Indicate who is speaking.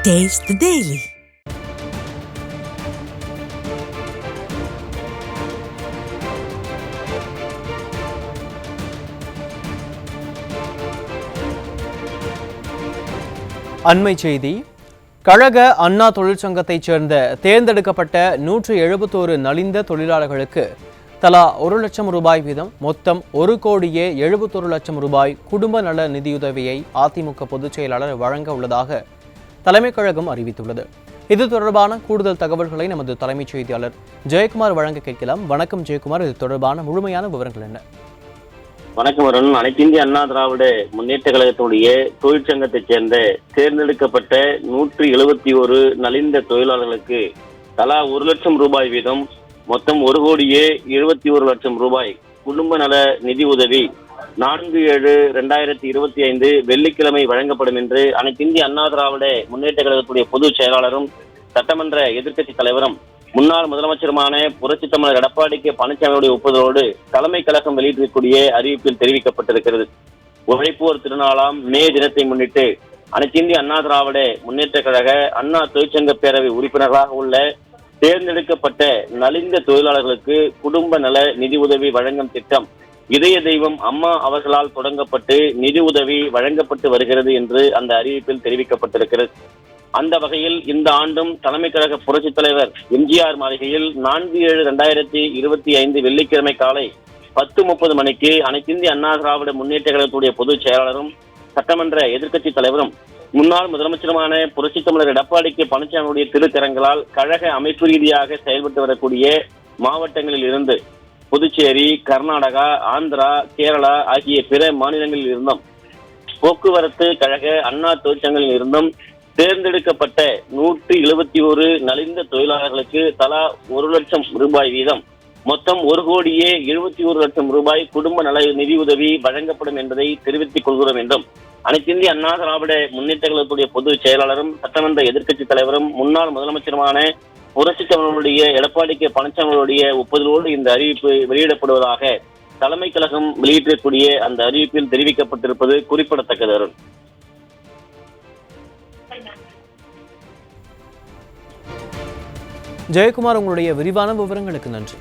Speaker 1: Taste the Daily.
Speaker 2: அண்மை செய்தி. கழக அண்ணா தொழிற்சங்கத்தைச் சேர்ந்த தேர்ந்தெடுக்கப்பட்ட 171 நலிந்த தொழிலாளர்களுக்கு தலா 1 லட்சம் ரூபாய் வீதம் மொத்தம் 1,71 லட்சம் ரூபாய் குடும்ப நல நிதியுதவியை அதிமுக பொதுச் செயலாளர் வழங்க உள்ளதாக தலைமைக் கழகம் அறிவித்துள்ளது. இது தொடர்பான கூடுதல் தகவல்களை நமது தலைமைச் செய்தியாளர் ஜெயக்குமார் வழங்க கேட்கலாம். வணக்கம் ஜெயக்குமார், இது தொடர்பான முழுமையான விவரங்கள் என்ன?
Speaker 3: வணக்கம் வருண். அனைத்து இந்திய அண்ணா திராவிட முன்னேற்ற கழகத்துடைய தொழிற்சங்கத்தைச் சேர்ந்த தேர்ந்தெடுக்கப்பட்ட 171 நலிந்த தொழிலாளர்களுக்கு தலா 1 லட்சம் ரூபாய் வீதம் மொத்தம் 1,71 லட்சம் ரூபாய் குடும்ப நல நிதி உதவி 4/7/2025 வெள்ளிக்கிழமை வழங்கப்படும் என்று அனைத்து இந்திய அண்ணா திராவிட முன்னேற்ற கழகத்துடைய பொதுச் செயலாளரும் சட்டமன்ற எதிர்க்கட்சி தலைவரும் முன்னாள் முதலமைச்சருமான புரட்சித் தமிழர் எடப்பாடி கே பழனிசாமியுடைய ஒப்புதலோடு தலைமை கழகம் வெளியிட்டிருக்கக்கூடிய அறிவிப்பில் தெரிவிக்கப்பட்டிருக்கிறது. உழைப்போர் திருநாளாம் மே தினத்தை முன்னிட்டு அனைத்து இந்திய அண்ணா திராவிட முன்னேற்ற கழக அண்ணா தொழிற்சங்க பேரவை உறுப்பினர்களாக உள்ள தேர்ந்தெடுக்கப்பட்ட நலிந்த தொழிலாளர்களுக்கு குடும்ப நல நிதி உதவி வழங்கும் திட்டம் இதய தெய்வம் அம்மா அவர்களால் தொடங்கப்பட்டு நிதி உதவி வழங்கப்பட்டு வருகிறது என்று அந்த அறிவிப்பில் தெரிவிக்கப்பட்டிருக்கிறது. அந்த வகையில் இந்த ஆண்டும் தலைமை கழக புரட்சித் தலைவர் எம்ஜிஆர் மாளிகையில் 4/7/2025 வெள்ளிக்கிழமை காலை 10:30 மணிக்கு அனைத்து இந்திய அண்ணா திராவிட முன்னேற்ற கழகத்துடைய பொதுச் செயலாளரும் சட்டமன்ற எதிர்க்கட்சி தலைவரும் முன்னாள் முதலமைச்சருமான புரட்சித் தமிழர் எடப்பாடி கே பழனிசாமியுடைய திருக்கரங்களால் கழக அமைப்பு ரீதியாக செயல்பட்டு வரக்கூடிய மாவட்டங்களில் இருந்து புதுச்சேரி, கர்நாடகா, ஆந்திரா, கேரளா ஆகிய பிற மாநிலங்களில் இருந்தும் போக்குவரத்து கழக அண்ணா தொழிற்சங்கங்களில் இருந்தும் தேர்ந்தெடுக்கப்பட்ட 171 நலிந்த தொழிலாளர்களுக்கு தலா 1 லட்சம் ரூபாய் வீதம் மொத்தம் 1,71 லட்சம் ரூபாய் குடும்ப நல நிதி உதவி வழங்கப்படும் என்பதை தெரிவித்துக் கொள்கிறோம் என்றும் அனைத்து இந்திய அண்ணா திராவிட முன்னேற்ற கழகத்துடைய பொதுச் செயலாளரும் சட்டமன்ற எதிர்க்கட்சி தலைவரும் முன்னாள் முதலமைச்சருமான புரட்சித் தமிழருடைய எடப்பாடி கே பழனிசாமியுடைய ஒப்புதலோடு இந்த அறிவிப்பு வெளியிடப்படுவதாக தலைமை கழகம் வெளியிட்டிருக்கக்கூடிய அந்த அறிவிப்பில் தெரிவிக்கப்பட்டிருப்பது குறிப்பிடத்தக்கது.
Speaker 2: ஜெயக்குமார், உங்களுடைய விரிவான விவரங்களுக்கு நன்றி.